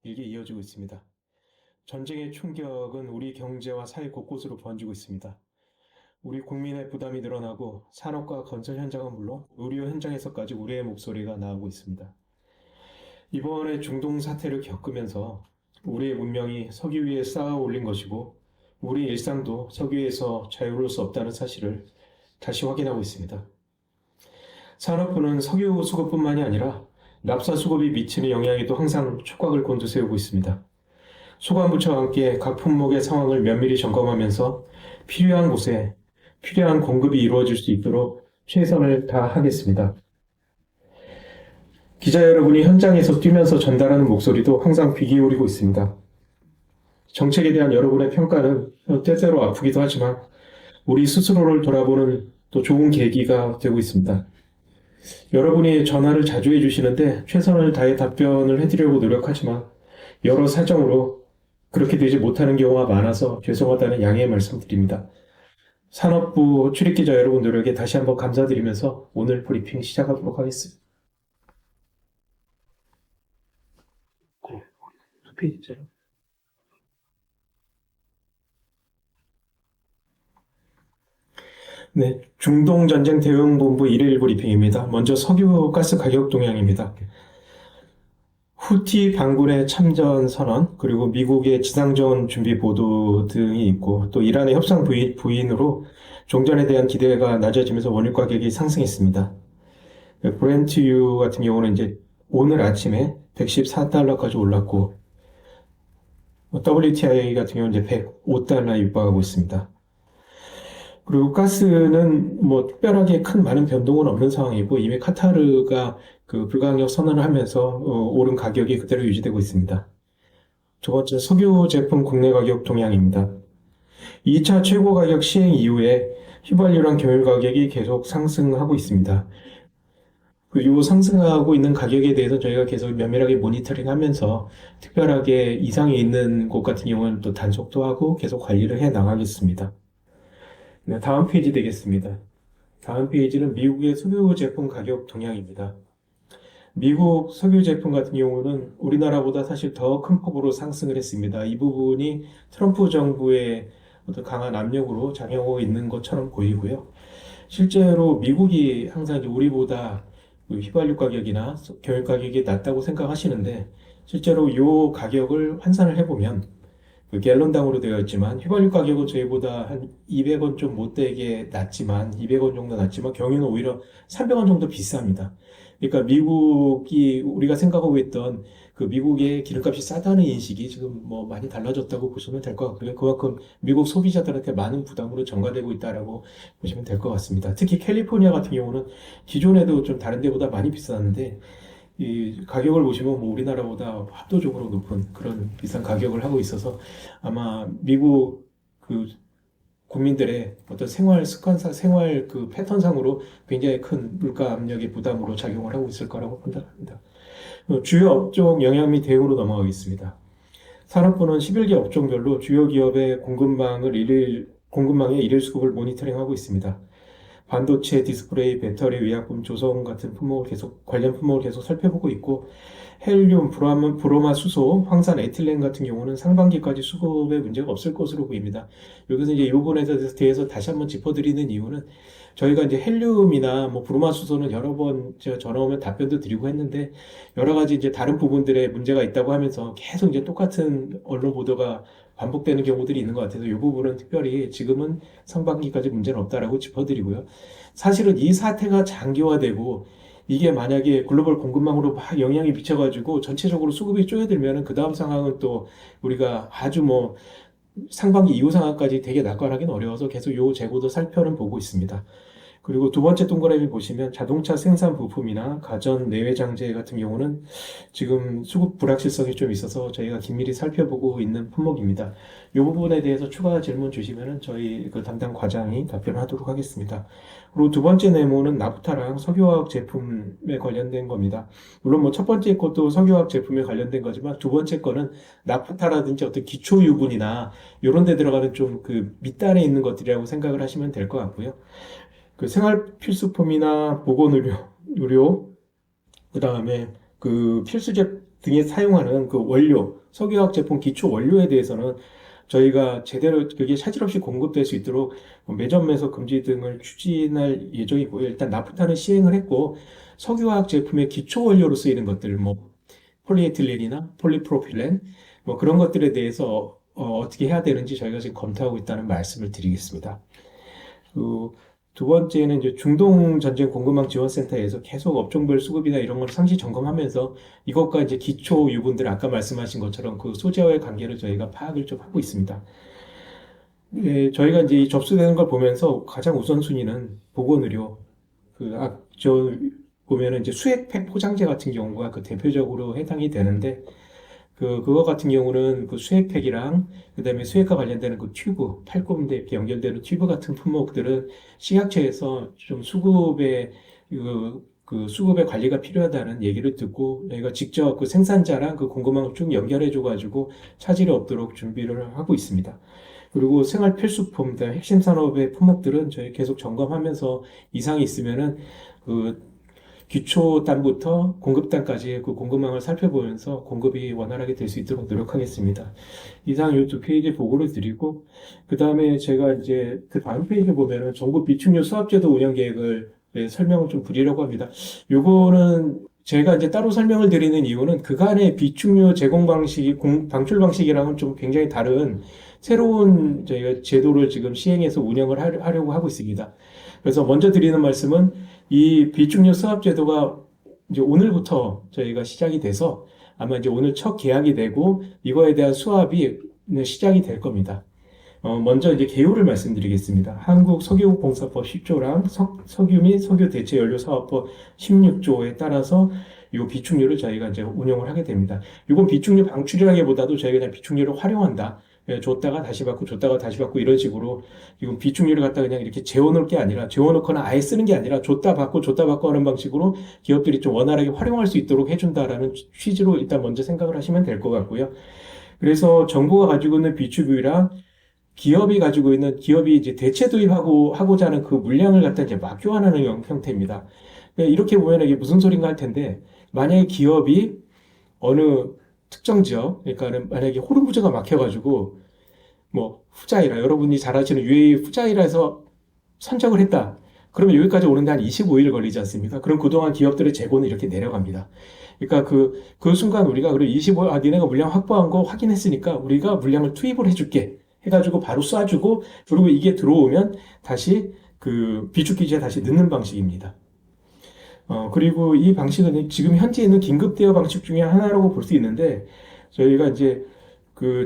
길게 이어지고 있습니다. 전쟁의 충격은 우리 경제와 사회 곳곳으로 번지고 있습니다. 우리 국민의 부담이 늘어나고 산업과 건설 현장은 물론 의료 현장에서까지 우리의 목소리가 나오고 있습니다. 이번에 중동 사태를 겪으면서 우리의 문명이 석유 위에 쌓아 올린 것이고 우리 일상도 석유 위에서 자유로울 수 없다는 사실을 다시 확인하고 있습니다. 산업부는 석유 수급뿐만이 아니라 납사 수급이 미치는 영향에도 항상 촉각을 곤두세우고 있습니다. 소관부처와 함께 각 품목의 상황을 면밀히 점검하면서 필요한 곳에 필요한 공급이 이루어질 수 있도록 최선을 다하겠습니다. 기자 여러분이 현장에서 뛰면서 전달하는 목소리도 항상 귀 기울이고 있습니다. 정책에 대한 여러분의 평가는 때때로 아프기도 하지만 우리 스스로를 돌아보는 또 좋은 계기가 되고 있습니다. 여러분이 전화를 자주 해주시는데 최선을 다해 답변을 해드리려고 노력하지만 여러 사정으로 그렇게 되지 못하는 경우가 많아서 죄송하다는 양해의 말씀드립니다. 산업부 출입기자 여러분들에게 다시 한번 감사드리면서 오늘 브리핑 시작하도록 하겠습니다. 페이지죠. 네, 중동전쟁 대응본부 1일 브리핑입니다. 먼저 석유 가스 가격 동향입니다. 후티 반군의 참전 선언, 그리고 미국의 지상전 준비 보도 등이 있고, 또 이란의 협상 부인으로 종전에 대한 기대가 낮아지면서 원유 가격이 상승했습니다. 브렌트유 같은 경우는 이제 오늘 아침에 114달러까지 올랐고, WTI 같은 경우는 이제 105달러에 육박하고 있습니다. 그리고 가스는 뭐 특별하게 큰 많은 변동은 없는 상황이고 이미 카타르가 그 불가항력 선언을 하면서 오른 가격이 그대로 유지되고 있습니다. 두 번째, 석유 제품 국내 가격 동향입니다. 2차 최고 가격 시행 이후에 휘발유랑 경유 가격이 계속 상승하고 있습니다. 이 상승하고 있는 가격에 대해서 저희가 계속 면밀하게 모니터링하면서 특별하게 이상이 있는 곳 같은 경우는 또 단속도 하고 계속 관리를 해 나가겠습니다. 네, 다음 페이지 되겠습니다. 다음 페이지는 미국의 석유 제품 가격 동향입니다. 미국 석유 제품 같은 경우는 우리나라보다 사실 더 큰 폭으로 상승을 했습니다. 이 부분이 트럼프 정부의 어떤 강한 압력으로 작용하고 있는 것처럼 보이고요. 실제로 미국이 항상 이제 우리보다 휘발유 가격이나 경유 가격이 낮다고 생각하시는데 실제로 이 가격을 환산을 해보면 그 갤런당으로 되어 있지만 휘발유 가격은 저희보다 한 200원 좀 못되게 낮지만 200원 정도 낮지만 경유는 오히려 300원 정도 비쌉니다. 그러니까 미국이 우리가 생각하고 있던 그 미국의 기름값이 싸다는 인식이 지금 뭐 많이 달라졌다고 보시면 될 것 같고요. 그만큼 미국 소비자들한테 많은 부담으로 전가되고 있다라고 보시면 될 것 같습니다. 특히 캘리포니아 같은 경우는 기존에도 좀 다른 데보다 많이 비쌌는데 이 가격을 보시면 뭐 우리나라보다 압도적으로 높은 그런 비싼 가격을 하고 있어서 아마 미국 그 국민들의 어떤 생활 습관상, 생활 그 패턴상으로 굉장히 큰 물가 압력의 부담으로 작용을 하고 있을 거라고 판단합니다. 주요 업종 영향 및 대응으로 넘어가겠습니다. 산업부는 11개 업종별로 주요 기업의 공급망의 일일 수급을 모니터링하고 있습니다. 반도체, 디스플레이, 배터리, 의약품, 조성 같은 관련 품목을 계속 살펴보고 있고, 헬륨, 브로마 수소, 황산, 에틸렌 같은 경우는 상반기까지 수급에 문제가 없을 것으로 보입니다. 여기서 이제 이 부분에 대해서 다시 한번 짚어드리는 이유는 저희가 이제 헬륨이나 뭐 브로마 수소는 여러 번 제가 전화 오면 답변도 드리고 했는데 여러 가지 이제 다른 부분들에 문제가 있다고 하면서 계속 이제 똑같은 언론 보도가 반복되는 경우들이 있는 것 같아서 이 부분은 특별히 지금은 상반기까지 문제는 없다라고 짚어드리고요. 사실은 이 사태가 장기화되고 이게 만약에 글로벌 공급망으로 막 영향이 미쳐가지고 전체적으로 수급이 쪼여들면은 그 다음 상황은 또 우리가 아주 뭐 상반기 이후 상황까지 되게 낙관하기는 어려워서 계속 요 재고도 살펴는 보고 있습니다. 그리고 두 번째 동그라미 보시면 자동차 생산 부품이나 가전 내외 장재 같은 경우는 지금 수급 불확실성이 좀 있어서 저희가 긴밀히 살펴보고 있는 품목입니다. 이 부분에 대해서 추가 질문 주시면은 저희 그 담당 과장이 답변하도록 하겠습니다. 그리고 두 번째 네모는 나프타랑 석유화학 제품에 관련된 겁니다. 물론 뭐 첫 번째 것도 석유화학 제품에 관련된 거지만 두 번째 거는 나프타라든지 어떤 기초 유분이나 이런 데 들어가는 좀 그 밑단에 있는 것들이라고 생각을 하시면 될 것 같고요. 그 생활 필수품이나 보건 의료, 그 다음에 그 등에 사용하는 그 원료, 석유화학 제품 기초 원료에 대해서는 저희가 제대로 그게 차질 없이 공급될 수 있도록 매점 매석 금지 등을 추진할 예정이고요. 일단 나프타는 시행을 했고 석유화학 제품의 기초 원료로 쓰이는 것들, 뭐 폴리에틸렌이나 폴리프로필렌 뭐 그런 것들에 대해서 떻게 해야 되는지 저희가 지금 검토하고 있다는 말씀을 드리겠습니다. 그 두 번째는 이제 중동 전쟁 공급망 지원센터에서 계속 업종별 수급이나 이런 걸 상시 점검하면서 이것과 이제 기초 유분들 아까 말씀하신 것처럼 그 소재와의 관계를 저희가 파악을 좀 하고 있습니다. 예, 저희가 이제 이 접수되는 걸 보면서 가장 우선순위는 보건의료, 저 보면은 이제 수액팩 포장재 같은 경우가 그 대표적으로 해당이 되는데 그거 같은 경우는 그 수액팩이랑 그다음에 수액과 관련되는 그 튜브, 팔꿈대 이렇게 연결되는 튜브 같은 품목들은 식약처에서 좀 수급의 관리가 필요하다는 얘기를 듣고 저희가 직접 그 생산자랑 그 공급망을 쭉 연결해줘가지고 차질이 없도록 준비를 하고 있습니다. 그리고 생활 필수품, 그다음에 핵심 산업의 품목들은 저희 계속 점검하면서 이상이 있으면은 그 기초단부터 공급단까지 그 공급망을 살펴보면서 공급이 원활하게 될 수 있도록 노력하겠습니다. 이상 이 두 페이지 보고를 드리고, 그 다음에 제가 이제 그 다음 페이지 보면은 정부 비축료 수합제도 운영 계획을 설명을 좀 드리려고 합니다. 요거는 제가 이제 따로 설명을 드리는 이유는 그간의 비축료 제공 방식이 방출 방식이랑은 좀 굉장히 다른 새로운 저희가 제도를 지금 시행해서 운영을 하려고 하고 있습니다. 그래서 먼저 드리는 말씀은 이 비축료 수합 제도가 이제 오늘부터 저희가 시작이 돼서 아마 이제 오늘 첫 계약이 되고 이거에 대한 수합이 시작이 될 겁니다. 먼저 이제 개요를 말씀드리겠습니다. 한국석유공사법 10조랑 석유 및 석유 대체 연료 사업법 16조에 따라서 이 비축료를 저희가 이제 운영을 하게 됩니다. 이건 비축료 방출이라기보다도 저희가 그냥 비축료를 활용한다. 예, 줬다가 다시 받고 줬다가 다시 받고 이런 식으로 지금 비축료를 갖다 그냥 이렇게 재워놓을 게 아니라 재워놓거나 아예 쓰는 게 아니라 줬다 받고 하는 방식으로 기업들이 좀 원활하게 활용할 수 있도록 해준다라는 취지로 일단 먼저 생각을 하시면 될 것 같고요. 그래서 정부가 가지고 있는 비축유랑 기업이 이제 대체 하고자 하는 그 물량을 갖다 이제 맞교환하는 형태입니다. 이렇게 보면 이게 무슨 소린가 할 텐데, 만약에 기업이 어느 특정 지역, 그러니까 만약에 호르무즈가 막혀가지고, 뭐, 후자이라, 여러분이 잘 아시는 UAE 후자이라에서 선적을 했다. 그러면 여기까지 오는데 한 25일 걸리지 않습니까? 그럼 그동안 기업들의 재고는 이렇게 내려갑니다. 그러니까 그 순간 우리가, 그래, 25일, 니네가 물량 확보한 거 확인했으니까 우리가 물량을 투입을 해줄게. 해가지고 바로 쏴주고, 그리고 이게 들어오면 다시 그 비축기지에 다시 넣는 방식입니다. 그리고 이 방식은 지금 현재 있는 긴급 대여 방식 중에 하나라고 볼 수 있는데, 저희가 이제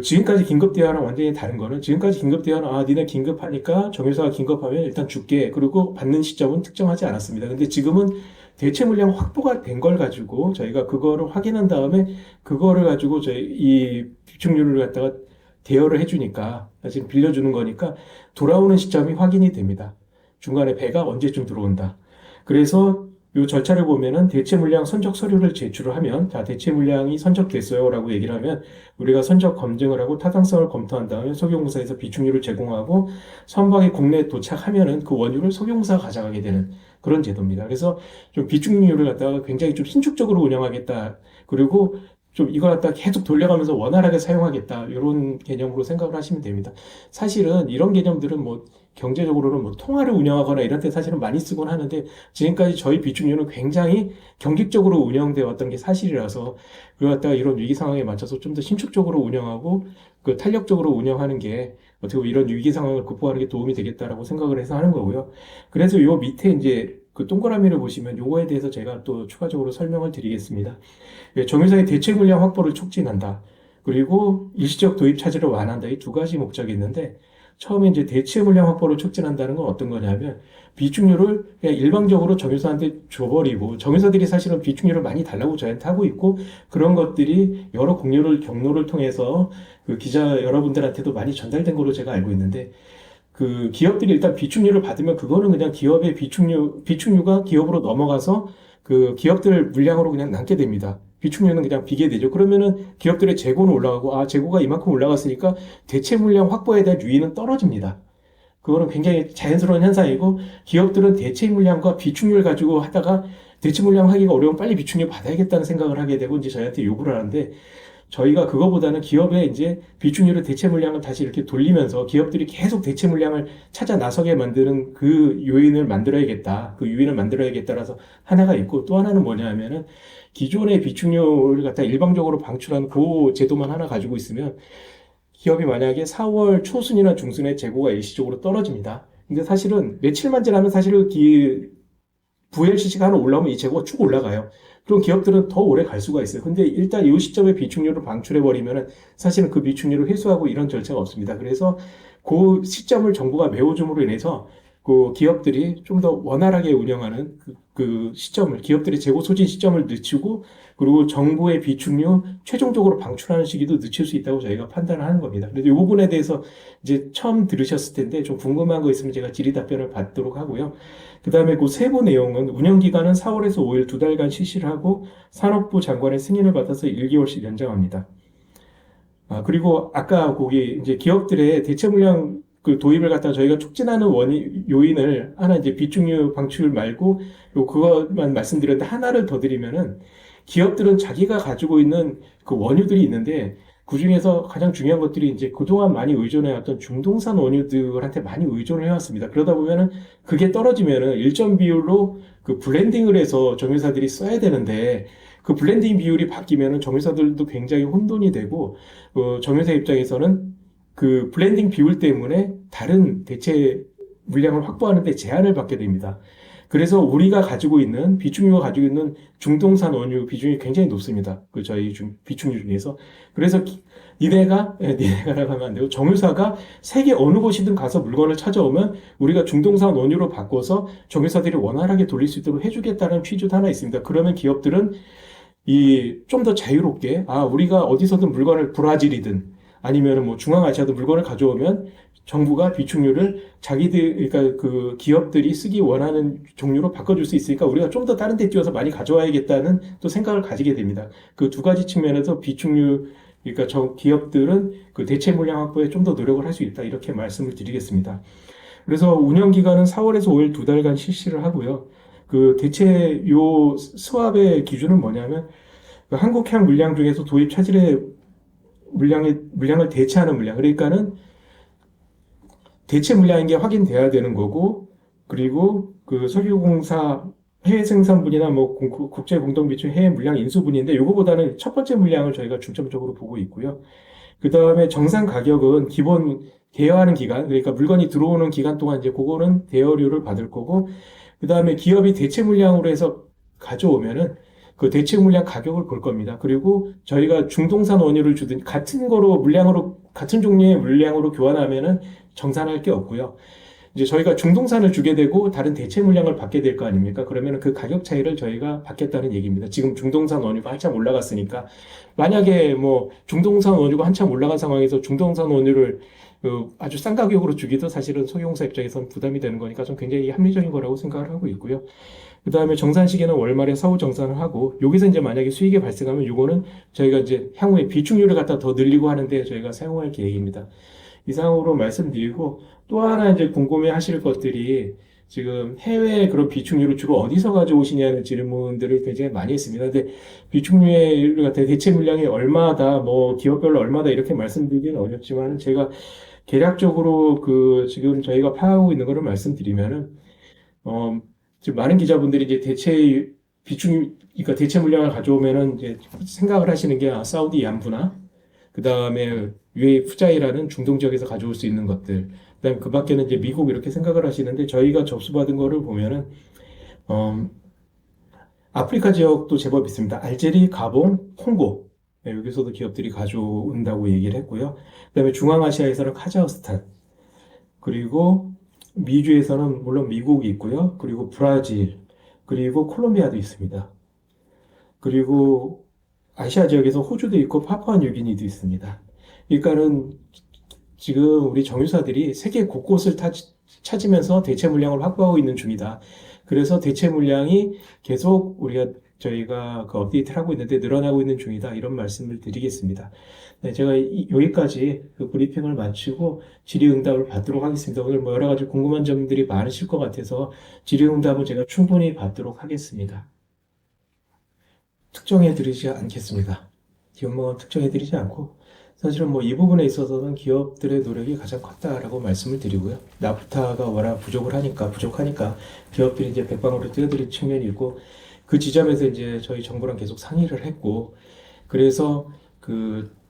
지금까지 긴급 대여랑 완전히 다른 거는, 지금까지 긴급 대여는, 니네 긴급하니까 정유사가 긴급하면 일단 줄게. 그리고 받는 시점은 특정하지 않았습니다. 근데 지금은 대체 물량 확보가 된 걸 가지고 저희가 그거를 확인한 다음에 그거를 가지고 이 비축률을 갖다가 대여를 해주니까, 지금 빌려주는 거니까 돌아오는 시점이 확인이 됩니다. 중간에 배가 언제쯤 들어온다. 그래서 이 절차를 보면은 대체 물량 선적 서류를 제출을 하면, 자, 대체 물량이 선적됐어요 라고 얘기를 하면 우리가 선적 검증을 하고 타당성을 검토한 다음에 석유공사에서 비축유를 제공하고 선박이 국내에 도착하면은 그 원유를 석유공사가 가져가게 되는 그런 제도입니다. 그래서 좀 비축유를 갖다가 굉장히 좀 신축적으로 운영하겠다. 그리고 좀 이걸 갖다 계속 돌려가면서 원활하게 사용하겠다. 이런 개념으로 생각을 하시면 됩니다. 사실은 이런 개념들은 뭐 경제적으로는 뭐 통화를 운영하거나 이런 때 사실은 많이 쓰곤 하는데, 지금까지 저희 비축유는 굉장히 경직적으로 운영되어 왔던 게 사실이라서 그걸 갖다가 이런 위기 상황에 맞춰서 좀 더 신축적으로 운영하고 그 탄력적으로 운영하는 게 어떻게 보면 이런 위기 상황을 극복하는 게 도움이 되겠다라고 생각을 해서 하는 거고요. 그래서 요 밑에 이제 그 동그라미를 보시면 요거에 대해서 제가 또 추가적으로 설명을 드리겠습니다. 정유사의 대체 물량 확보를 촉진한다. 그리고 일시적 도입 차질을 완화한다. 이 두 가지 목적이 있는데, 처음에 이제 대체 물량 확보를 촉진한다는 건 어떤 거냐면, 비축유를 그냥 일방적으로 정유사한테 줘버리고, 정유사들이 사실은 비축유를 많이 달라고 저희한테 하고 있고, 그런 것들이 여러 경로를 통해서 그 기자 여러분들한테도 많이 전달된 걸로 제가 알고 있는데, 그 기업들이 일단 비축유를 받으면 그거는 그냥 기업의 비축유가 기업으로 넘어가서 그 기업들 물량으로 그냥 남게 됩니다. 비축유는 그냥 비게 되죠. 그러면은 기업들의 재고는 올라가고, 재고가 이만큼 올라갔으니까 대체 물량 확보에 대한 유인은 떨어집니다. 그거는 굉장히 자연스러운 현상이고 기업들은 대체 물량과 비축률 가지고 하다가 대체 물량 하기가 어려우면 빨리 비축률 받아야겠다는 생각을 하게 되고 이제 저희한테 요구를 하는데 저희가 그거보다는 기업의 이제 비축률을 대체 물량을 다시 이렇게 돌리면서 기업들이 계속 대체 물량을 찾아 나서게 만드는 그 요인을 만들어야겠다. 그 요인을 만들어야겠다라서 하나가 있고 또 하나는 뭐냐 하면은 기존의 비축률을 갖다 일방적으로 방출한 그 제도만 하나 가지고 있으면 기업이 만약에 4월 초순이나 중순에 재고가 일시적으로 떨어집니다. 근데 사실은 며칠만 지나면 사실은 VLCC가 하나 올라오면 이 재고가 쭉 올라가요. 그럼 기업들은 더 오래 갈 수가 있어요. 근데 일단 이 시점에 비축률을 방출해버리면 사실은 그 비축률을 회수하고 이런 절차가 없습니다. 그래서 그 시점을 정부가 메워줌으로 인해서 그 기업들이 좀 더 원활하게 운영하는 그 시점을, 기업들의 재고 소진 시점을 늦추고 그리고 정부의 비축률 최종적으로 방출하는 시기도 늦출 수 있다고 저희가 판단을 하는 겁니다. 그래서 이 부분에 대해서 이제 처음 들으셨을 텐데 좀 궁금한 거 있으면 제가 질의 답변을 받도록 하고요. 그 다음에 그 세부 내용은 운영기간은 4월에서 5일 2달간 실시를 하고 산업부 장관의 승인을 받아서 1개월씩 연장합니다. 그리고 아까 거기 이제 기업들의 대체 물량 그 도입을 갖다 저희가 촉진하는 요인을 하나 이제 비축류 방출 말고 요 그것만 말씀드렸는데 하나를 더 드리면은 기업들은 자기가 가지고 있는 그 원유들이 있는데 그 중에서 가장 중요한 것들이 이제 그동안 많이 의존해왔던 중동산 원유들한테 많이 의존을 해왔습니다. 그러다 보면은 그게 떨어지면은 일정 비율로 그 블렌딩을 해서 정유사들이 써야 되는데 그 블렌딩 비율이 바뀌면은 정유사들도 굉장히 혼돈이 되고 정유사 입장에서는 그 블렌딩 비율 때문에 다른 대체 물량을 확보하는 데 제한을 받게 됩니다. 그래서 우리가 가지고 있는 비축유가 가지고 있는 중동산 원유 비중이 굉장히 높습니다. 그 저희 비축유 중에서. 그래서 니네가라고 하면 안 되고 정유사가 세계 어느 곳이든 가서 물건을 찾아오면 우리가 중동산 원유로 바꿔서 정유사들이 원활하게 돌릴 수 있도록 해주겠다는 취지도 하나 있습니다. 그러면 기업들은 좀 더 자유롭게 우리가 어디서든 물건을 브라질이든 아니면은 뭐 중앙아시아도 물건을 가져오면 정부가 비축률을 그러니까 그 기업들이 쓰기 원하는 종류로 바꿔줄 수 있으니까 우리가 좀 더 다른 데 뛰어서 많이 가져와야겠다는 또 생각을 가지게 됩니다. 그 두 가지 측면에서 그러니까 기업들은 그 대체 물량 확보에 좀 더 노력을 할 수 있다. 이렇게 말씀을 드리겠습니다. 그래서 운영 기간은 4월에서 5일 2달간 실시를 하고요. 그 대체 스왑의 기준은 뭐냐면 그 한국향 물량 중에서 도입 차질의 물량을 대체하는 물량. 그러니까는 대체 물량인 게 확인돼야 되는 거고, 그리고 그 석유공사 해외 생산분이나 뭐 국제 공동 비축 해외 물량 인수분인데 요거보다는 첫 번째 물량을 저희가 중점적으로 보고 있고요. 그 다음에 정상 가격은 기본 대여하는 기간, 그러니까 물건이 들어오는 기간 동안 이제 그거는 대여료를 받을 거고, 그 다음에 기업이 대체 물량으로 해서 가져오면은 그 대체 물량 가격을 볼 겁니다. 그리고 저희가 중동산 원유를 주든 같은 종류의 물량으로 교환하면은 정산할 게 없고요. 이제 저희가 중동산을 주게 되고 다른 대체 물량을 받게 될 거 아닙니까? 그러면 그 가격 차이를 저희가 받겠다는 얘기입니다. 지금 중동산 원유가 한참 올라갔으니까 만약에 뭐 중동산 원유가 한참 올라간 상황에서 중동산 원유를 아주 싼 가격으로 주기도 사실은 소유공사 입장에서는 부담이 되는 거니까 좀 굉장히 합리적인 거라고 생각을 하고 있고요. 그 다음에 정산 시기는 월말에 사후 정산을 하고 여기서 이제 만약에 수익이 발생하면 요거는 저희가 이제 향후에 비축률을 갖다 더 늘리고 하는데 저희가 사용할 계획입니다. 이상으로 말씀드리고 또 하나 이제 궁금해 하실 것들이 지금 해외 그런 비축률을 주로 어디서 가져오시냐는 질문들을 굉장히 많이 했습니다. 근데 비축률 같은 대체 물량이 얼마다, 뭐 기업별로 얼마다 이렇게 말씀드리기는 어렵지만 제가 대략적으로 지금 저희가 파악하고 있는 거를 말씀드리면은, 지금 많은 기자분들이 이제 그러니까 대체 물량을 가져오면은 이제 생각을 하시는 게 사우디 얀부나 그 다음에 UAE 푸자이라는 중동 지역에서 가져올 수 있는 것들, 그 다음에 그 밖에는 이제 미국 이렇게 생각을 하시는데 저희가 접수받은 거를 보면은, 아프리카 지역도 제법 있습니다. 알제리, 가봉, 콩고. 네, 여기서도 기업들이 가져온다고 얘기를 했고요. 그 다음에 중앙아시아에서는 카자흐스탄, 그리고 미주에서는 물론 미국이 있고요. 그리고 브라질, 그리고 콜롬비아도 있습니다. 그리고 아시아 지역에서 호주도 있고 파푸아뉴기니도 있습니다. 그러니까는 지금 우리 정유사들이 세계 곳곳을 찾으면서 대체 물량을 확보하고 있는 중이다. 그래서 대체 물량이 계속 우리가 저희가 그 업데이트를 하고 있는데 늘어나고 있는 중이다. 이런 말씀을 드리겠습니다. 네, 제가 여기까지 그 브리핑을 마치고 질의응답을 받도록 하겠습니다. 오늘 뭐 여러 가지 궁금한 점들이 많으실 것 같아서 질의응답은 제가 충분히 받도록 하겠습니다. 특정해 드리지 않겠습니다. 기업명은 특정해 드리지 않고 사실은 뭐 이 부분에 있어서는 기업들의 노력이 가장 컸다라고 말씀을 드리고요. 나프타가 워낙 부족하니까 기업들이 이제 백방으로 뛰어들인 측면이 있고 그 지점에서 이제 저희 정부랑 계속 상의를 했고 그래서 그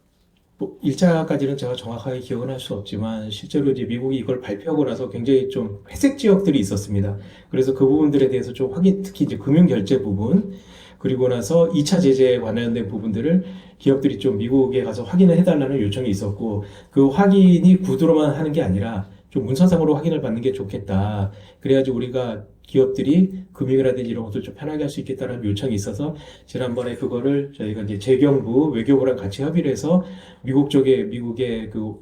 뭐 일자까지는 제가 정확하게 기억은 할 수 없지만 실제로 이제 미국이 이걸 발표하고 나서 굉장히 좀 회색 지역들이 있었습니다. 그래서 그 부분들에 대해서 좀 확인, 특히 이제 금융 결제 부분 그리고 나서 2차 제재에 관련된 부분들을 기업들이 좀 미국에 가서 확인을 해달라는 요청이 있었고 그 확인이 구두로만 하는 게 아니라 좀 문서상으로 확인을 받는 게 좋겠다. 그래야지 우리가 기업들이 금융이라든지 이런 것도 좀 편하게 할 수 있겠다는 요청이 있어서 지난번에 그거를 저희가 이제 재경부 외교부랑 같이 협의를 해서 미국의 그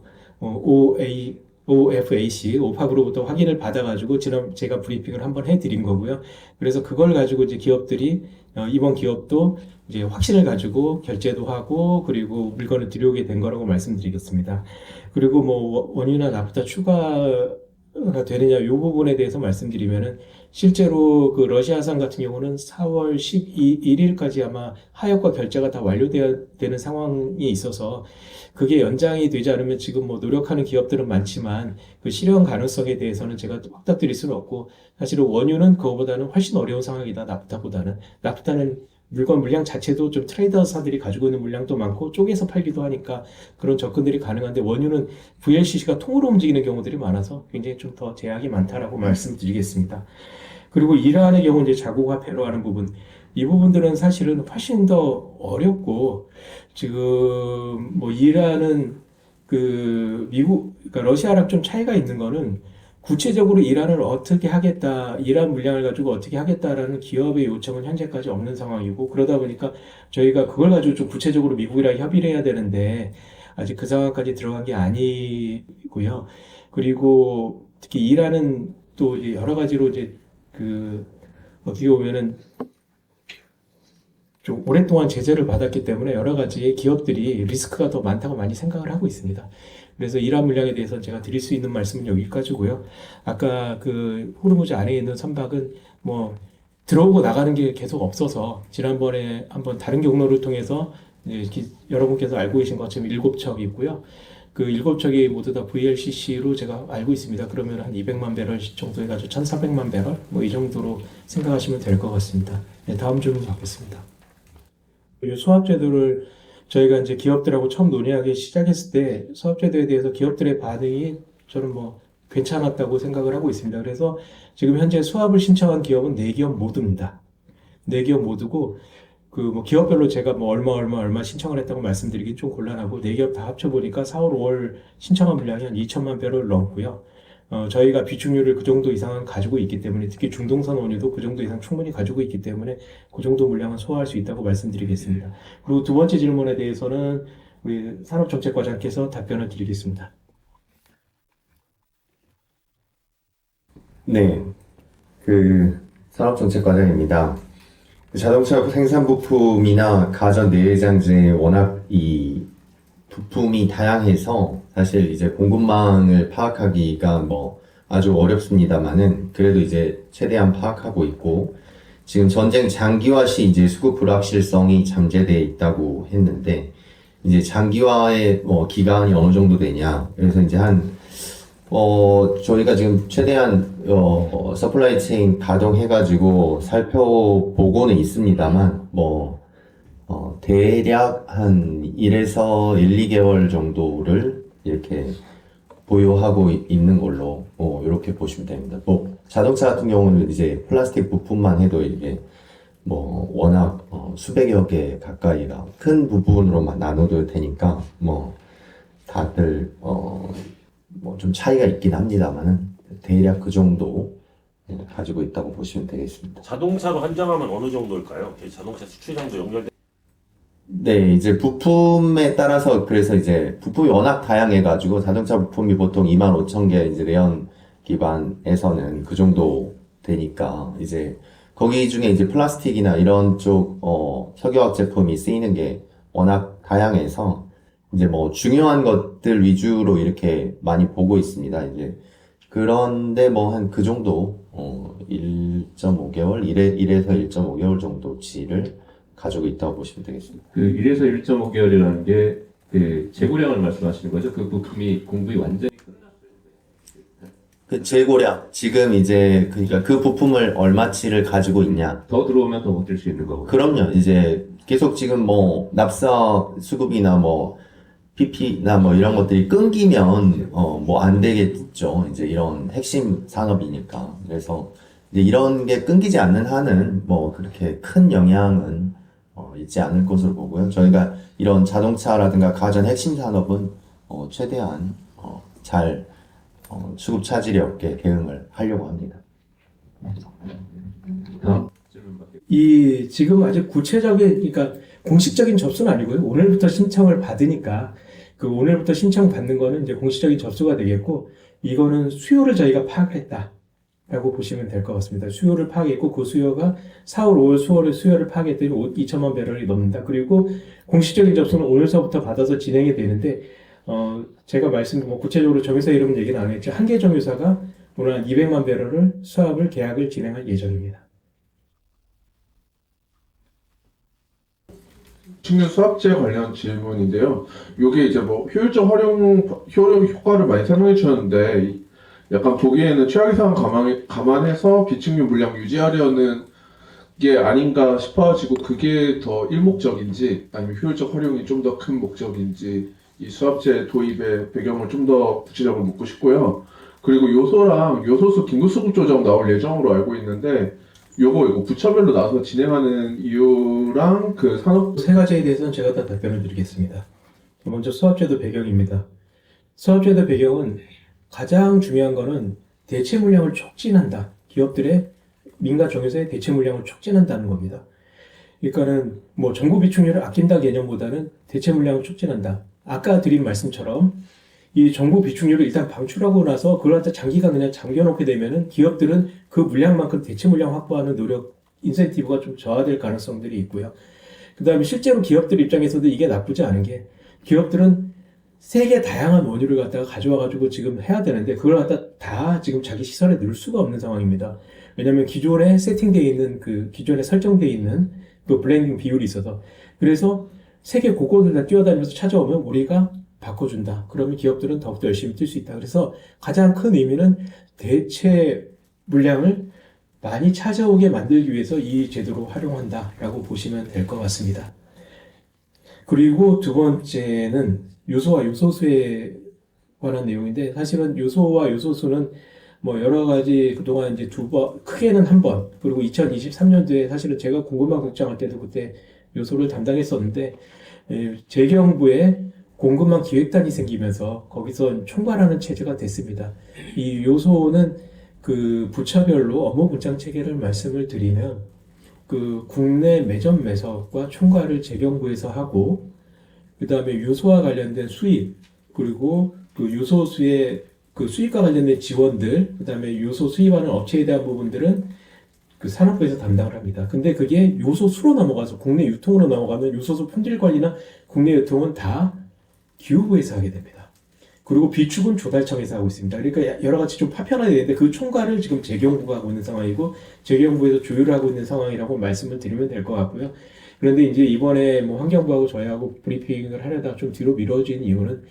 OFAC, 오팍으로부터 확인을 받아가지고 지난 제가 브리핑을 한번 해드린 거고요. 그래서 그걸 가지고 이제 기업들이 이번 기업도 이제 확신을 가지고 결제도 하고 그리고 물건을 들여오게 된 거라고 말씀드리겠습니다. 그리고 뭐 원유나 나프타 추가가 되느냐 이 부분에 대해서 말씀드리면은 실제로 그 러시아산 같은 경우는 4월 11일까지 아마 하역과 결제가 다 완료되어야 되는 상황이 있어서 그게 연장이 되지 않으면 지금 뭐 노력하는 기업들은 많지만 그 실현 가능성에 대해서는 제가 확답드릴 수는 없고 사실은 원유는 그거보다는 훨씬 어려운 상황이다. 나프타는 물건 물량 자체도 좀 트레이더사들이 가지고 있는 물량도 많고 쪼개서 팔기도 하니까 그런 접근들이 가능한데 원유는 VLCC가 통으로 움직이는 경우들이 많아서 굉장히 좀 더 제약이 많다라고 말씀드리겠습니다. 그리고 이란의 경우 이제 자국 화폐로 하는 부분, 이 부분들은 사실은 훨씬 더 어렵고 지금 뭐 이란은 그 그러니까 러시아랑 좀 차이가 있는 거는 구체적으로 이란을 어떻게 하겠다, 이란 물량을 가지고 어떻게 하겠다라는 기업의 요청은 현재까지 없는 상황이고 그러다 보니까 저희가 그걸 가지고 좀 구체적으로 미국이랑 협의를 해야 되는데 아직 그 상황까지 들어간 게 아니고요. 그리고 특히 이란은 또 이제 여러 가지로 이제 그 어떻게 보면은 좀 오랫동안 제재를 받았기 때문에 여러 가지 기업들이 리스크가 더 많다고 많이 생각을 하고 있습니다. 그래서 이란 물량에 대해서는 제가 드릴 수 있는 말씀은 여기까지고요. 아까 그 호르무즈 안에 있는 선박은 뭐 들어오고 나가는 게 계속 없어서 지난번에 한번 다른 경로를 통해서 여러분께서 알고 계신 것처럼 7척이 있고요. 그 7척이 모두 다 VLCC로 제가 알고 있습니다. 그러면 한 200만 배럴 정도 해가지고 1,400만 배럴 뭐 이 정도로 생각하시면 될 것 같습니다. 네, 다음 질문 받겠습니다. 이 수합제도를 저희가 이제 기업들하고 처음 논의하기 시작했을 때 수합제도에 대해서 기업들의 반응이 저는 뭐 괜찮았다고 생각을 하고 있습니다. 그래서 지금 현재 수합을 신청한 기업은 4기업 모두입니다. 4기업 모두고 그 뭐 기업별로 제가 뭐 얼마 신청을 했다고 말씀드리긴 좀 곤란하고 4기업 다 합쳐보니까 4월, 5월 신청한 물량이 한 2천만 배럴 넘고요. 저희가 비축률을 그 정도 이상은 가지고 있기 때문에 특히 중동산 원유도 그 정도 이상 충분히 가지고 있기 때문에 그 정도 물량은 소화할 수 있다고 말씀드리겠습니다. 그리고 두 번째 질문에 대해서는 우리 산업정책과장께서 답변을 드리겠습니다. 네, 산업정책과장입니다. 자동차 생산 부품이나 가전 내장재 워낙 이 부품이 다양해서 사실 이제 공급망을 파악하기가 뭐 아주 어렵습니다만은 그래도 이제 최대한 파악하고 있고 지금 전쟁 장기화 시 이제 수급 불확실성이 잠재되어 있다고 했는데 이제 장기화의 뭐 기간이 어느 정도 되냐 그래서 이제 저희가 지금 최대한, 서플라이 체인 가동해가지고 살펴보고는 있습니다만, 대략 한 1에서 1, 2개월 정도를 이렇게 보유하고 있는 걸로, 이렇게 보시면 됩니다. 자동차 같은 경우는 이제 플라스틱 부품만 해도 이게, 워낙, 수백여 개 가까이가 큰 부분으로만 나눠도 되니까, 다들, 좀 차이가 있긴 합니다만은 대략 그 정도 가지고 있다고 보시면 되겠습니다. 자동차로 한정하면 어느 정도일까요? 자동차 수출량도 연결돼. 네, 이제 부품에 따라서 그래서 이제 부품이 워낙 다양해가지고 자동차 부품이 보통 25,000개 이제 레언 기반에서는 그 정도 되니까 이제 거기 중에 이제 플라스틱이나 이런 쪽, 석유화학 제품이 쓰이는 게 워낙 다양해서 이제 뭐 중요한 것들 위주로 이렇게 많이 보고 있습니다. 이제 그런데 뭐 한 그 정도, 1.5개월, 1에서 1.5개월 정도치를 가지고 있다고 보시면 되겠습니다. 그 1에서 1.5개월이라는 게 그 재고량을 말씀하시는 거죠? 그 부품이 공급이 완전히 그 재고량, 지금 이제, 그러니까 그 부품을 얼마치를 가지고 있냐. 더 들어오면 더 버틸 수 있는 거고. 그럼요. 이제 계속 지금 뭐 납사 수급이나 뭐 PP나 뭐 이런 것들이 끊기면 뭐 안 되겠죠. 이제 이런 핵심 산업이니까. 그래서 이제 이런 게 끊기지 않는 한은 뭐 그렇게 큰 영향은 있지 않을 것으로 보고요. 저희가 이런 자동차라든가 가전 핵심 산업은 최대한 잘 수급 차질이 없게 대응을 하려고 합니다. 다음 질문 받겠습니다. 이 지금 아직 구체적인 그러니까 공식적인 접수는 아니고요. 오늘부터 신청을 받으니까 그 오늘부터 신청 받는 거는 이제 공식적인 접수가 되겠고 이거는 수요를 저희가 파악했다라고 보시면 될 것 같습니다. 수요를 파악했고 그 수요가 4월, 5월, 수월의 수요를 파악했더니 2천만 배럴이 넘는다. 그리고 공식적인 접수는 오늘서부터 받아서 진행이 되는데 제가 뭐 구체적으로 정유사 이름 얘기는 안 했죠. 한계 정유사가 오늘 한 200만 배럴을 수합을 계약을 진행할 예정입니다. 식료 수압제 관련 질문인데요. 요게 이제 뭐 효율적 활용 효과를 많이 설명해 주셨는데, 약간 보기에는 최악의 상황 감안해서 비축류 물량 유지하려는 게 아닌가 싶어가지고, 그게 더 일목적인지, 아니면 효율적 활용이 좀 더 큰 목적인지, 이 수압제 도입의 배경을 좀 더 구체적으로 묻고 싶고요. 그리고 요소랑 요소수 긴급수급 조정 나올 예정으로 알고 있는데, 이거 부처별로 나서 진행하는 이유랑 그 산업 세 가지에 대해서는 제가 다 답변을 드리겠습니다. 먼저 수압제도 배경입니다. 수압제도 배경은 가장 중요한 거는 대체 물량을 촉진한다. 기업들의 민간 정유사의 대체 물량을 촉진한다는 겁니다. 그러니까는 뭐 정부 비축률을 아낀다 개념보다는 대체 물량을 촉진한다. 아까 드린 말씀처럼 이 정부 비축률을 일단 방출하고 나서 그걸 갖다 장기간 그냥 잠겨놓게 되면은 기업들은 그 물량만큼 대체 물량 확보하는 노력, 인센티브가 좀 저하될 가능성들이 있고요. 그 다음에 실제로 기업들 입장에서도 이게 나쁘지 않은 게 기업들은 세계 다양한 원유를 갖다가 가져와가지고 지금 해야 되는데 그걸 갖다 다 지금 자기 시설에 넣을 수가 없는 상황입니다. 왜냐하면 기존에 세팅되어 있는 기존에 설정되어 있는 그 블렌딩 비율이 있어서 그래서 세계 곳곳을 다 뛰어다니면서 찾아오면 우리가 바꿔준다. 그러면 기업들은 더욱더 열심히 뛸 수 있다. 그래서 가장 큰 의미는 대체 물량을 많이 찾아오게 만들기 위해서 이 제도를 활용한다라고 보시면 될 것 같습니다. 그리고 두 번째는 요소와 요소수에 관한 내용인데 사실은 요소와 요소수는 뭐 여러 가지 그동안 이제 크게는 한 번, 그리고 2023년도에 사실은 제가 공급망 걱정할 때도 그때 요소를 담당했었는데 재경부에 공급망 기획단이 생기면서 거기서 총괄하는 체제가 됐습니다. 이 요소는 그 부처별로 업무 분장 체계를 말씀을 드리면 그 국내 매점 매석과 총괄을 재경부에서 하고 그 다음에 요소와 관련된 수입 그리고 그 요소수의 그 수입과 관련된 지원들 그 다음에 요소 수입하는 업체에 대한 부분들은 그 산업부에서 담당을 합니다. 근데 그게 요소수로 넘어가서 국내 유통으로 넘어가면 요소수 품질 관리나 국내 유통은 다 기후부에서 하게 됩니다. 그리고 비축은 조달청에서 하고 있습니다. 그러니까 여러 가지 좀 파편화되어 있는데 그 총괄을 지금 재경부가 하고 있는 상황이고 재경부에서 조율을 하고 있는 상황이라고 말씀을 드리면 될 것 같고요. 그런데 이제 이번에 뭐 환경부하고 저희하고 브리핑을 하려다 좀 뒤로 미뤄진 이유는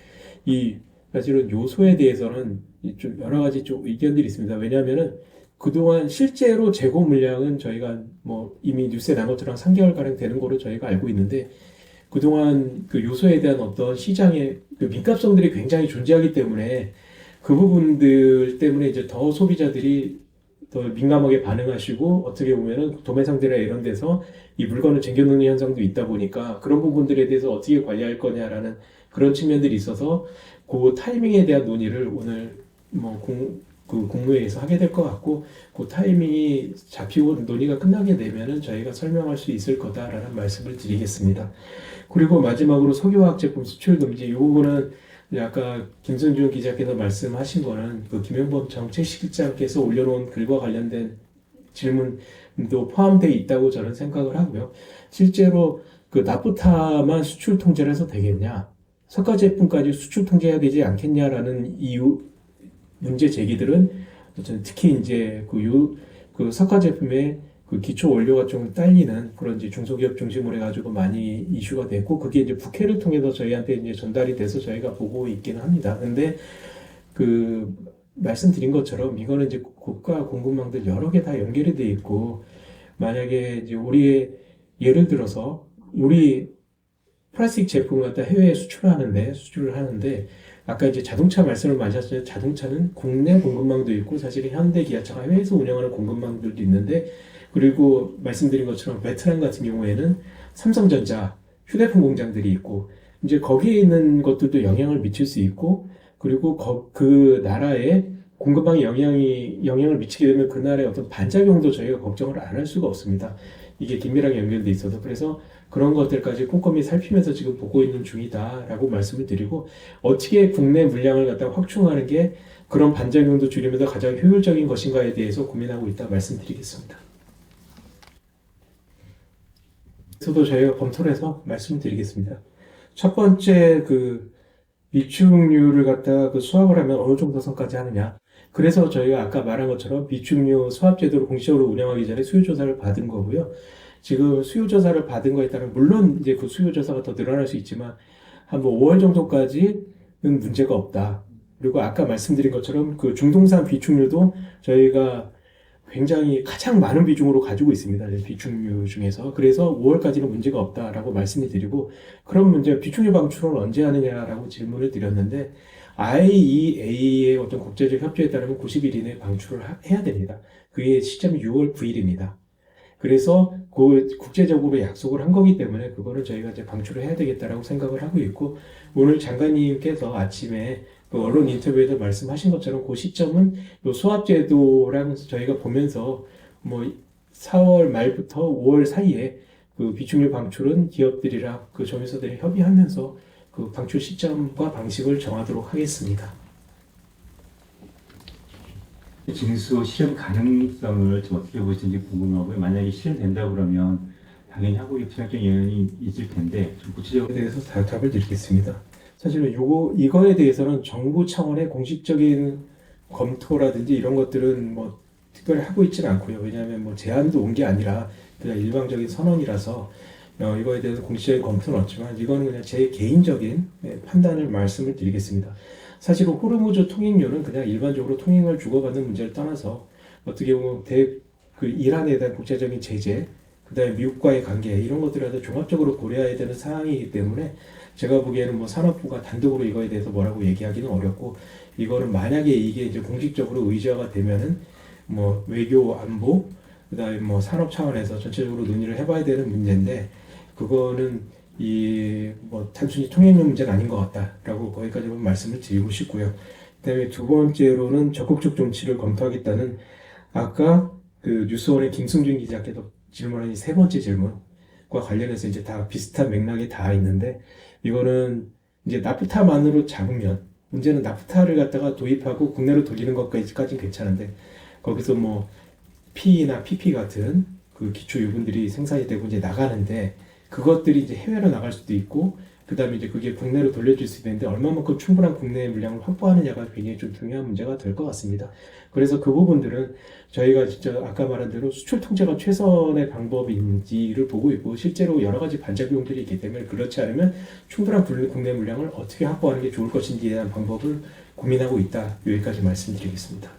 사실은 요소에 대해서는 좀 여러 가지 좀 의견들이 있습니다. 왜냐하면은 그동안 실제로 재고 물량은 저희가 뭐 이미 뉴스에 나온 것처럼 3개월가량 되는 거로 저희가 알고 있는데 그동안 그 요소에 대한 어떤 시장의 그 민감성들이 굉장히 존재하기 때문에 그 부분들 때문에 이제 더 소비자들이 더 민감하게 반응하시고 어떻게 보면은 도매상들이나 이런 데서 이 물건을 쟁겨놓는 현상도 있다 보니까 그런 부분들에 대해서 어떻게 관리할 거냐라는 그런 측면들이 있어서 그 타이밍에 대한 논의를 오늘 뭐 국무회의에서 하게 될 것 같고 그 타이밍이 잡히고 논의가 끝나게 되면은 저희가 설명할 수 있을 거다라는 말씀을 드리겠습니다. 그리고 마지막으로 석유화학 제품 수출 금지 이 부분은 아까 김승준 기자께서 말씀하신 거는 그 김영범 정책실장께서 올려놓은 글과 관련된 질문도 포함되어 있다고 저는 생각을 하고요. 실제로 그 나프타만 수출 통제를 해서 되겠냐? 석가 제품까지 수출 통제해야 되지 않겠냐라는 이유 문제 제기들은 저는 특히 이제 그 석가 제품의 그 기초 원료가 좀 딸리는 그런 이제 중소기업 중심으로 해가지고 많이 이슈가 됐고 그게 이제 국회를 통해서 저희한테 이제 전달이 돼서 저희가 보고 있기는 합니다. 근데 그 말씀드린 것처럼 이거는 이제 국가 공급망들 여러 개 다 연결이 돼 있고 만약에 이제 우리의 예를 들어서 우리 플라스틱 제품을 갖다 해외에 수출을 하는데 아까 이제 자동차 말씀을 많이 하셨잖아요. 자동차는 국내 공급망도 있고 사실은 현대 기아차가 해외에서 운영하는 공급망들도 있는데 그리고 말씀드린 것처럼 베트남 같은 경우에는 삼성전자 휴대폰 공장들이 있고 이제 거기에 있는 것들도 영향을 미칠 수 있고 그리고 그 나라에 공급망에 영향을 미치게 되면 그 나라의 어떤 반작용도 저희가 걱정을 안 할 수가 없습니다. 이게 긴밀하게 연결돼 있어서 그래서 그런 것들까지 꼼꼼히 살피면서 지금 보고 있는 중이다라고 말씀을 드리고 어떻게 국내 물량을 갖다 확충하는 게 그런 반작용도 줄이면서 가장 효율적인 것인가에 대해서 고민하고 있다 말씀드리겠습니다. 그래서도 저희가 검토를 해서 말씀드리겠습니다. 첫 번째 그 비축류를 갖다가 그 수합을 하면 어느 정도 선까지 하느냐. 그래서 저희가 아까 말한 것처럼 비축류 수합제도를 공식적으로 운영하기 전에 수요조사를 받은 거고요. 지금 수요조사를 받은 거에 따른 물론 이제 그 수요조사가 더 늘어날 수 있지만 한 뭐 5월 정도까지는 문제가 없다. 그리고 아까 말씀드린 것처럼 그 중동산 비축류도 저희가 굉장히 가장 많은 비중으로 가지고 있습니다. 비축류 중에서. 그래서 5월까지는 문제가 없다라고 말씀을 드리고 그럼 문제 비축류 방출은 언제 하느냐라고 질문을 드렸는데 IEA의 어떤 국제적 협조에 따르면 90일 이내에 방출을 해야 됩니다. 그의 시점이 6월 9일입니다. 그래서 그 국제적으로 약속을 한 거기 때문에 그거를 저희가 이제 방출을 해야 되겠다라고 생각을 하고 있고 오늘 장관님께서 아침에 그 언론 인터뷰에서 말씀하신 것처럼 그 시점은 요 소합제도랑 저희가 보면서 뭐 4월 말부터 5월 사이에 그 비축류 방출은 기업들이랑 그 정유사들이 협의하면서 그 방출 시점과 방식을 정하도록 하겠습니다. 징수 실현 가능성을 좀 어떻게 보시는지 궁금하고요. 만약에 실현된다 그러면 당연히 한국의 부작용 영향이 있을 텐데 좀 구체적으로 에 대해서 답을 드리겠습니다. 사실은 이거에 대해서는 정부 차원의 공식적인 검토라든지 이런 것들은 뭐 특별히 하고 있지는 않고요. 왜냐하면 뭐 제안도 온 게 아니라 그냥 일방적인 선언이라서 이거에 대해서 공식적인 검토는 없지만 이거는 그냥 제 개인적인 판단을 말씀을 드리겠습니다. 사실은 호르무즈 통행료는 그냥 일반적으로 통행을 주고받는 문제를 떠나서 어떻게 보면 그 이란에 대한 국제적인 제재, 그 다음에 미국과의 관계 이런 것들을 종합적으로 고려해야 되는 사항이기 때문에 제가 보기에는 뭐 산업부가 단독으로 이거에 대해서 뭐라고 얘기하기는 어렵고 이거는 만약에 이게 이제 공식적으로 의제화가 되면은 뭐 외교 안보 그다음에 뭐 산업 차원에서 전체적으로 논의를 해봐야 되는 문제인데 그거는 이 뭐 단순히 통행료 문제는 아닌 것 같다라고 거기까지만 말씀을 드리고 싶고요. 그다음에 두 번째로는 적극적 정치를 검토하겠다는 아까 그 뉴스원의 김승준 기자께서 질문한 이 세 번째 질문과 관련해서 이제 다 비슷한 맥락이 다 있는데 이거는 이제 나프타만으로 잡으면 문제는 나프타를 갖다가 도입하고 국내로 돌리는 것까지는 괜찮은데 거기서 뭐 P나 PP 같은 그 기초 유분들이 생산이 되고 이제 나가는데 그것들이 이제 해외로 나갈 수도 있고 그 다음에 이제 그게 국내로 돌려줄 수 있는데 얼마만큼 충분한 국내 물량을 확보하느냐가 굉장히 좀 중요한 문제가 될 것 같습니다. 그래서 그 부분들은 저희가 진짜 아까 말한 대로 수출 통제가 최선의 방법인지를 보고 있고 실제로 여러 가지 반작용들이 있기 때문에 그렇지 않으면 충분한 국내 물량을 어떻게 확보하는 게 좋을 것인지에 대한 방법을 고민하고 있다. 여기까지 말씀드리겠습니다.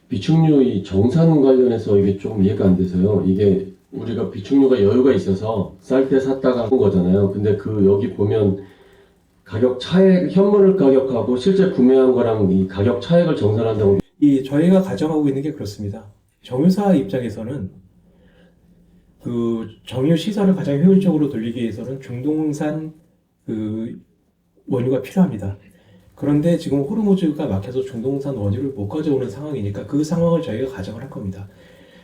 비축류 이 정산 관련해서 이게 좀 이해가 안 돼서요. 이게 우리가 비축류가 여유가 있어서 쌀 때 샀다가 한 거잖아요. 근데 그 여기 보면 가격 차액, 현물 가격하고 실제 구매한 거랑 이 가격 차액을 정산한다고. 저희가 가정하고 있는 게 그렇습니다. 정유사 입장에서는 그 정유 시설을 가장 효율적으로 돌리기 위해서는 중동산 그 원유가 필요합니다. 그런데 지금 호르무즈가 막혀서 중동산 원유를 못 가져오는 상황이니까 그 상황을 저희가 가정을 할 겁니다.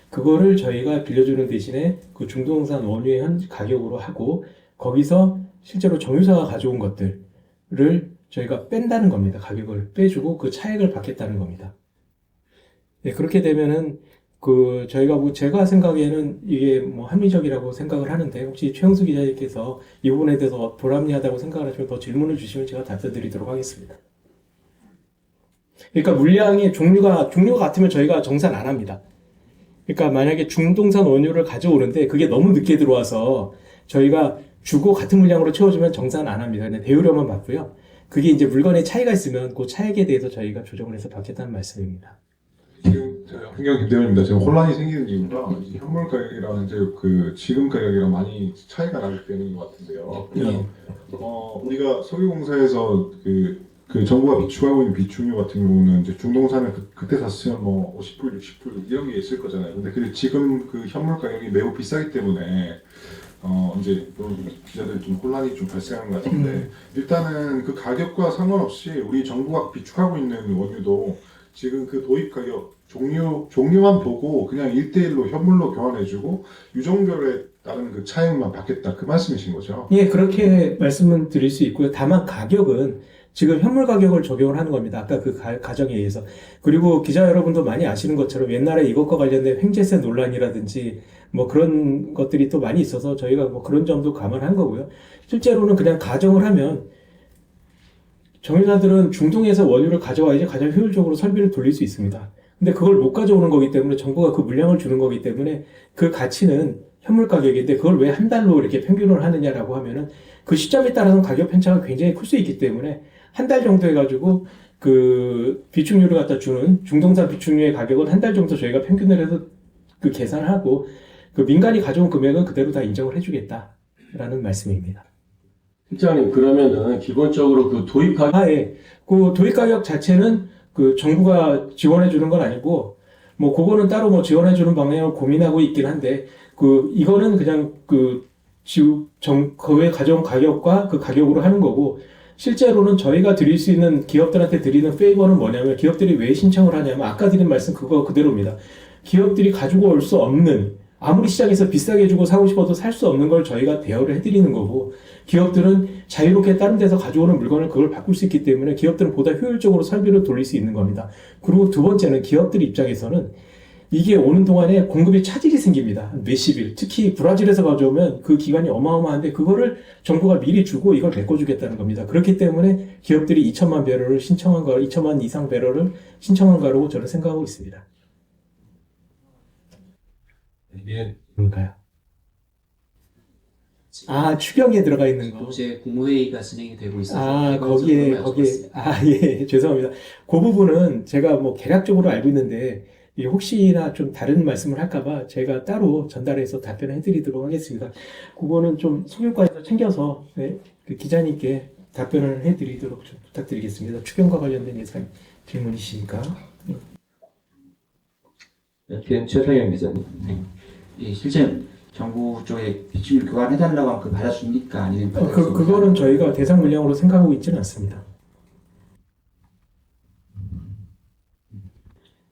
그거를 저희가 빌려주는 대신에 그 중동산 원유의 현 가격으로 하고 거기서 실제로 정유사가 가져온 것들을 저희가 뺀다는 겁니다. 가격을 빼주고 그 차액을 받겠다는 겁니다. 예, 그렇게 되면은 그 저희가 뭐 제가 생각에는 이게 뭐 합리적이라고 생각을 하는데 혹시 최영수 기자님께서 이 부분에 대해서 불합리하다고 생각을 하시면 더 질문을 주시면 제가 답변 드리도록 하겠습니다. 그러니까 물량의 종류가 같으면 저희가 정산 안 합니다. 그러니까 만약에 중동산 원유를 가져오는데 그게 너무 늦게 들어와서 저희가 주고 같은 물량으로 채워주면 정산 안 합니다. 그냥 대우료만 받고요. 그게 이제 물건의 차이가 있으면 그 차액에 대해서 저희가 조정을 해서 받겠다는 말씀입니다. 지금 제가 환경 김대현입니다. 지금 혼란이 생기는 이유가 이 현물 가격이랑 이제 그 지금 가격이랑 많이 차이가 나기 때문인 것 같은데요. 그냥 우리가 석유공사에서 그 정부가 비축하고 있는 비축유 같은 경우는 이제 중동산을 그때 샀으면 뭐 50불, 60불 이런 게 있을 거잖아요. 근데 지금 그 현물 가격이 매우 비싸기 때문에 이제 기자들 좀 혼란이 좀 발생한 것 같은데 일단은 그 가격과 상관없이 우리 정부가 비축하고 있는 원유도 지금 그 도입 가격 종류만 보고 그냥 1대1로 현물로 교환해주고 유종별에 따른 그 차액만 받겠다 그 말씀이신 거죠? 예, 그렇게 말씀은 드릴 수 있고요. 다만 가격은 지금 현물 가격을 적용을 하는 겁니다. 아까 그 가정에 의해서. 그리고 기자 여러분도 많이 아시는 것처럼 옛날에 이것과 관련된 횡재세 논란이라든지 뭐 그런 것들이 또 많이 있어서 저희가 뭐 그런 점도 감안한 거고요. 실제로는 그냥 가정을 하면 정유사들은 중동에서 원유를 가져와야지 가장 효율적으로 설비를 돌릴 수 있습니다. 근데 그걸 못 가져오는 거기 때문에 정부가 그 물량을 주는 거기 때문에 그 가치는 현물 가격인데 그걸 왜 한 달로 이렇게 평균을 하느냐라고 하면은 그 시점에 따라서 가격 편차가 굉장히 클 수 있기 때문에 한 달 정도 해가지고 그 비축유를 갖다 주는 중동산 비축유의 가격은 한 달 정도 저희가 평균을 해서 그 계산을 하고 그 민간이 가져온 금액은 그대로 다 인정을 해주겠다라는 말씀입니다. 실장님, 그러면은 기본적으로 그 도입 가격 예. 그 도입 가격 자체는 그 정부가 지원해 주는 건 아니고 뭐 그거는 따로 뭐 지원해 주는 방향을 고민하고 있긴 한데 그 이거는 그냥 그거에 가져온 가격과 그 가격으로 하는 거고 실제로는 저희가 드릴 수 있는 기업들한테 드리는 페이버는 뭐냐면 기업들이 왜 신청을 하냐면 아까 드린 말씀 그거 그대로입니다. 기업들이 가지고 올 수 없는 아무리 시장에서 비싸게 주고 사고 싶어도 살 수 없는 걸 저희가 대여를 해드리는 거고 기업들은 자유롭게 다른 데서 가져오는 물건을 그걸 바꿀 수 있기 때문에 기업들은 보다 효율적으로 설비를 돌릴 수 있는 겁니다. 그리고 두 번째는 기업들 입장에서는 이게 오는 동안에 공급에 차질이 생깁니다. 몇십 일. 특히 브라질에서 가져오면 그 기간이 어마어마한데 그거를 정부가 미리 주고 이걸 메꿔주겠다는 겁니다. 그렇기 때문에 기업들이 2천만 배럴을 신청한 거, 2천만 이상 배럴을 신청한 거라고 저는 생각하고 있습니다. 예. 뭔가요? 아, 추경에 들어가 있는 거. 어제 국무회의가 진행이 되고 있어서 아, 거기에, 예, 죄송합니다. 그 부분은 제가 뭐 개략적으로 알고 있는데, 이게 혹시나 좀 다른 말씀을 할까봐 제가 따로 전달해서 답변을 해드리도록 하겠습니다. 그거는 좀 소유과에서 챙겨서, 네, 그 기자님께 답변을 해드리도록 좀 부탁드리겠습니다. 추경과 관련된 예산 질문이시니까. 최상현 기자님. 예, 실제 정부 쪽에 비축유 교환해달라고 하면 그 받아줍니까? 아니면 그거는 저희가 대상 물량으로 생각하고 있지는 않습니다.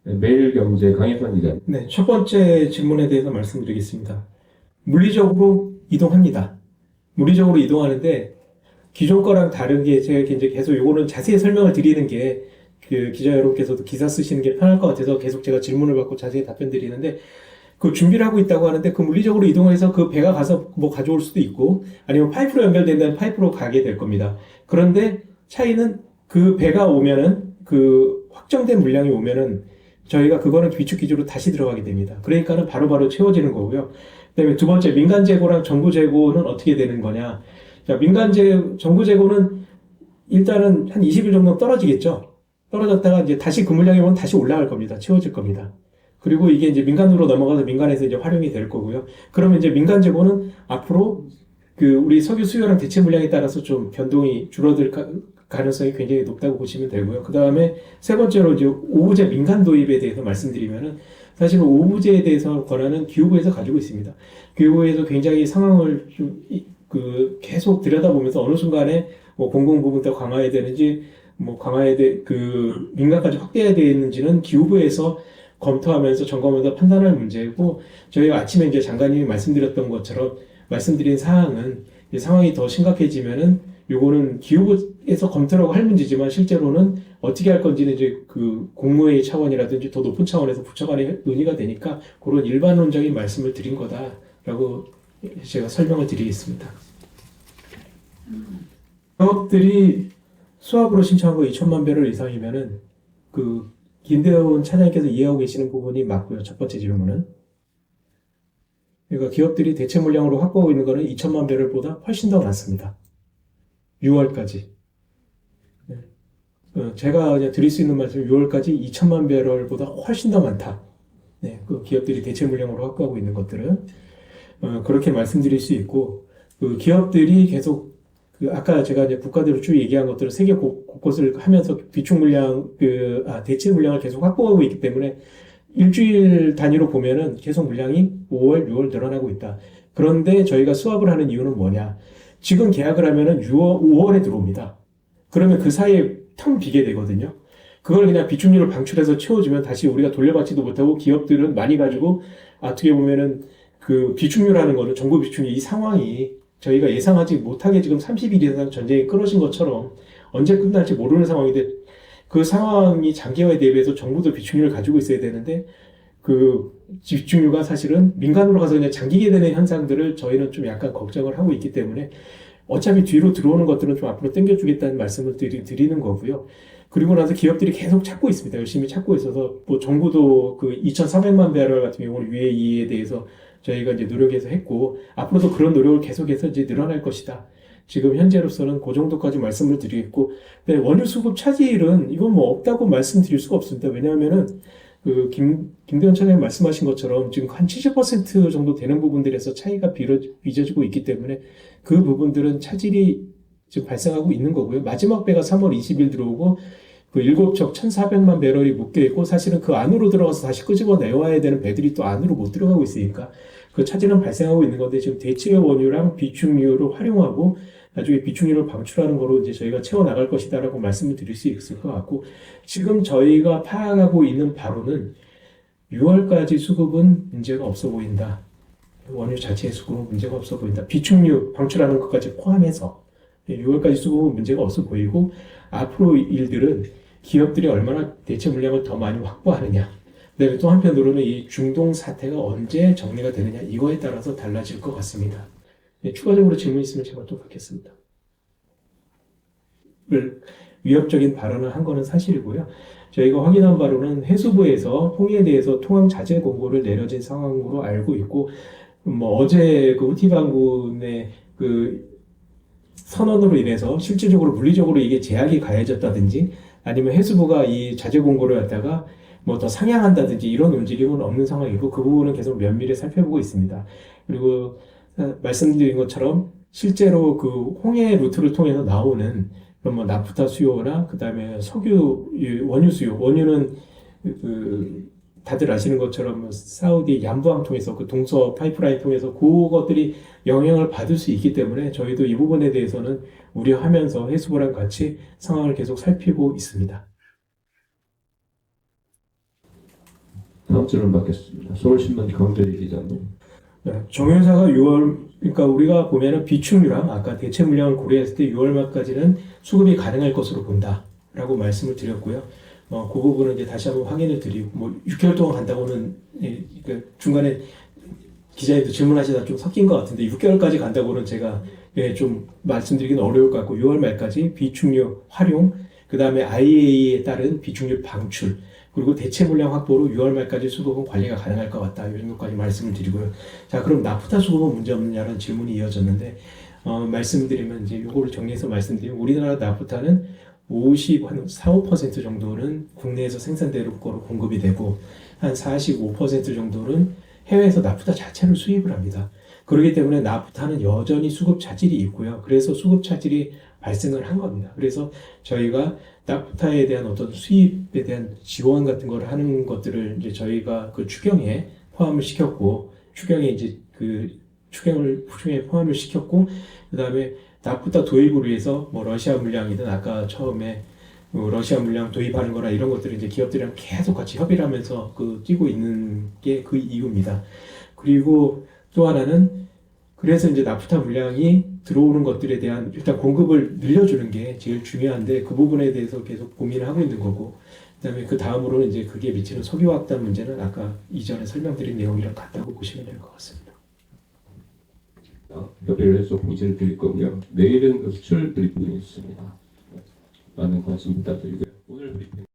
매일경제 강혜선 기자. 네, 첫 번째 질문에 대해서 말씀드리겠습니다. 물리적으로 이동합니다. 물리적으로 이동하는데 기존 거랑 다르게 제가 이제 계속 요거는 자세히 설명을 드리는 게 그 기자 여러분께서도 기사 쓰시는 게 편할 것 같아서 계속 제가 질문을 받고 자세히 답변 드리는데 그 준비를 하고 있다고 하는데 그 물리적으로 이동해서 그 배가 가서 뭐 가져올 수도 있고 아니면 파이프로 연결된다면 파이프로 가게 될 겁니다. 그런데 차이는 그 배가 오면은 그 확정된 물량이 오면은 저희가 그거는 비축 기준으로 다시 들어가게 됩니다. 그러니까는 바로바로 채워지는 거고요. 그다음에 두 번째 민간 재고랑 정부 재고는 어떻게 되는 거냐? 자, 정부 재고는 일단은 한 20일 정도 떨어지겠죠. 떨어졌다가 이제 다시 그 물량이 오면 다시 올라갈 겁니다. 채워질 겁니다. 그리고 이게 이제 민간으로 넘어가서 민간에서 이제 활용이 될 거고요. 그러면 이제 민간 재고는 앞으로 그 우리 석유 수요랑 대체 물량에 따라서 좀 변동이 줄어들 가능성이 굉장히 높다고 보시면 되고요. 그 다음에 세 번째로 이제 오부제 민간 도입에 대해서 말씀드리면은 사실은 오부제에 대해서 권한은 기후부에서 가지고 있습니다. 기후부에서 굉장히 상황을 좀 계속 들여다보면서 어느 순간에 뭐 공공 부분 더 강화해야 되는지 뭐 민간까지 확대해야 되는지는 기후부에서 검토하면서 점검하면서 판단할 문제고 저희가 아침에 이제 장관님이 말씀드렸던 것처럼 말씀드린 사항은 상황이 더 심각해지면은 요거는 기후부 에서 검토라고 할 문제지만 실제로는 어떻게 할 건지는 이제 그 국무회의 차원이라든지 더 높은 차원에서 부처 간에 논의가 되니까 그런 일반론적인 말씀을 드린 거다라고 제가 설명을 드리겠습니다. 기업들이 수합으로 신청한 거 2천만 배럴 이상이면은 그 김대원 차장님께서 이해하고 계시는 부분이 맞고요. 첫 번째 질문은. 그러니까 기업들이 대체 물량으로 확보하고 있는 거는 2천만 배럴보다 훨씬 더 많습니다. 6월까지. 제가 그냥 드릴 수 있는 말씀, 6월까지 2천만 배럴보다 훨씬 더 많다. 네, 그 기업들이 대체 물량으로 확보하고 있는 것들은 그렇게 말씀드릴 수 있고, 그 기업들이 계속 아까 제가 이제 국가대로 쭉 얘기한 것들을 세계 곳곳을 하면서 비축 물량, 대체 물량을 계속 확보하고 있기 때문에 일주일 단위로 보면은 계속 물량이 5월, 6월 늘어나고 있다. 그런데 저희가 수합을 하는 이유는 뭐냐? 지금 계약을 하면은 5월에 들어옵니다. 그러면 그 사이에 텅 비게 되거든요. 그걸 그냥 비축률을 방출해서 채워주면 다시 우리가 돌려받지도 못하고 기업들은 많이 가지고 어떻게 보면은 그 비축률하는 거는 정부 비축률 이 상황이 저희가 예상하지 못하게 지금 30일 이상 전쟁이 끊어진 것처럼 언제 끝날지 모르는 상황인데 그 상황이 장기화에 대비해서 정부도 비축률을 가지고 있어야 되는데 그 비축률가 사실은 민간으로 가서 그냥 잠기게 되는 현상들을 저희는 좀 약간 걱정을 하고 있기 때문에 어차피 뒤로 들어오는 것들은 좀 앞으로 당겨주겠다는 말씀을 드리는 거고요. 그리고 나서 기업들이 계속 찾고 있습니다. 열심히 찾고 있어서 뭐 정부도 그 2,400만 배럴 같은 경우는 UAE에 대해서 저희가 이제 노력해서 했고 앞으로도 그런 노력을 계속해서 이제 늘어날 것이다. 지금 현재로서는 그 정도까지 말씀을 드리겠고, 네, 원유 수급 차질은 이건 뭐 없다고 말씀드릴 수가 없습니다. 왜냐하면은 그 김대원 차장님 말씀하신 것처럼 지금 한 70% 정도 되는 부분들에서 차이가 빚어지고 있기 때문에 그 부분들은 차질이 지금 발생하고 있는 거고요. 마지막 배가 3월 20일 들어오고 그 7척 1,400만 배럴이 묶여 있고 사실은 그 안으로 들어가서 다시 끄집어 내와야 되는 배들이 또 안으로 못 들어가고 있으니까 그 차질은 발생하고 있는 건데 지금 대체 원유랑 비축유를 활용하고 나중에 비축유를 방출하는 거로 이제 저희가 채워 나갈 것이다라고 말씀을 드릴 수 있을 것 같고 지금 저희가 파악하고 있는 바로는 6월까지 수급은 문제가 없어 보인다. 원유 자체의 수급은 문제가 없어 보인다. 비축유 방출하는 것까지 포함해서 6월까지 수급은 문제가 없어 보이고 앞으로 일들은 기업들이 얼마나 대체 물량을 더 많이 확보하느냐. 그다음에 또 한편으로는 이 중동 사태가 언제 정리가 되느냐 이거에 따라서 달라질 것 같습니다. 네, 추가적으로 질문 있으면 제가 또 받겠습니다. 위협적인 발언을 한 거는 사실이고요. 저희가 확인한 바로는 해수부에서 홍해에 대해서 통항 자제 공고를 내려진 상황으로 알고 있고, 뭐 어제 그 후티 반군의 그 선언으로 인해서 실질적으로 물리적으로 이게 제약이 가해졌다든지 아니면 해수부가 이 자제 공고를 갖다가 뭐 더 상향한다든지 이런 움직임은 없는 상황이고 그 부분은 계속 면밀히 살펴보고 있습니다. 그리고 말씀드린 것처럼 실제로 그 홍해 루트를 통해서 나오는 그런 뭐 나프타 수요나 그다음에 석유 원유 수요, 원유는 그 다들 아시는 것처럼 뭐 사우디 얀부항 통해서 그 동서 파이프라인 통해서 그것들이 영향을 받을 수 있기 때문에 저희도 이 부분에 대해서는 우려하면서 해수부랑 같이 상황을 계속 살피고 있습니다. 다음 질문 받겠습니다. 서울신문 강대리 기자님. 네, 정유사가 6월, 그러니까 우리가 보면은 비축유랑 아까 대체 물량을 고려했을 때 6월 말까지는 수급이 가능할 것으로 본다라고 말씀을 드렸고요. 그 부분은 이제 다시 한번 확인을 드리고, 뭐 6개월 동안 간다고는 그러니까 중간에 기자님도 질문하시다 좀 섞인 것 같은데 6개월까지 간다고는 제가 좀 말씀드리기는 어려울 것 같고 6월 말까지 비축유 활용, 그 다음에 IEA에 따른 비축유 방출. 그리고 대체 물량 확보로 6월 말까지 수급은 관리가 가능할 것 같다. 이 정도까지 말씀을 드리고요. 자, 그럼 나프타 수급은 문제 없느냐는 질문이 이어졌는데, 말씀드리면 이제 요거를 정리해서 말씀드리면, 우리나라 나프타는 54~5% 정도는 국내에서 생산되는 거로 공급이 되고, 한 45% 정도는 해외에서 나프타 자체를 수입을 합니다. 그렇기 때문에 나프타는 여전히 수급 차질이 있고요. 그래서 수급 차질이 발생을 한 겁니다. 그래서 저희가 나프타에 대한 어떤 수입에 대한 지원 같은 걸 하는 것들을 이제 저희가 그 추경에 포함을 시켰고, 추경에 이제 그 추경에 포함을 시켰고, 그 다음에 나프타 도입을 위해서 뭐 러시아 물량이든 아까 처음에 러시아 물량 도입하는 거나 이런 것들을 이제 기업들이랑 계속 같이 협의를 하면서 뛰고 있는 게 그 이유입니다. 그리고 또 하나는 그래서 이제 나프타 물량이 들어오는 것들에 대한 일단 공급을 늘려주는 게 제일 중요한데 그 부분에 대해서 계속 고민을 하고 있는 거고 그다음에 그 다음으로는 이제 그게 미치는 석유 확단 문제는 아까 이전에 설명드린 내용이랑 같다고 보시면 될 것 같습니다. 협의를 해서 공지를 드릴 거고요. 내일은 수출 브리핑이 있습니다. 많은 관심 부탁드리고요. 오늘 브리핑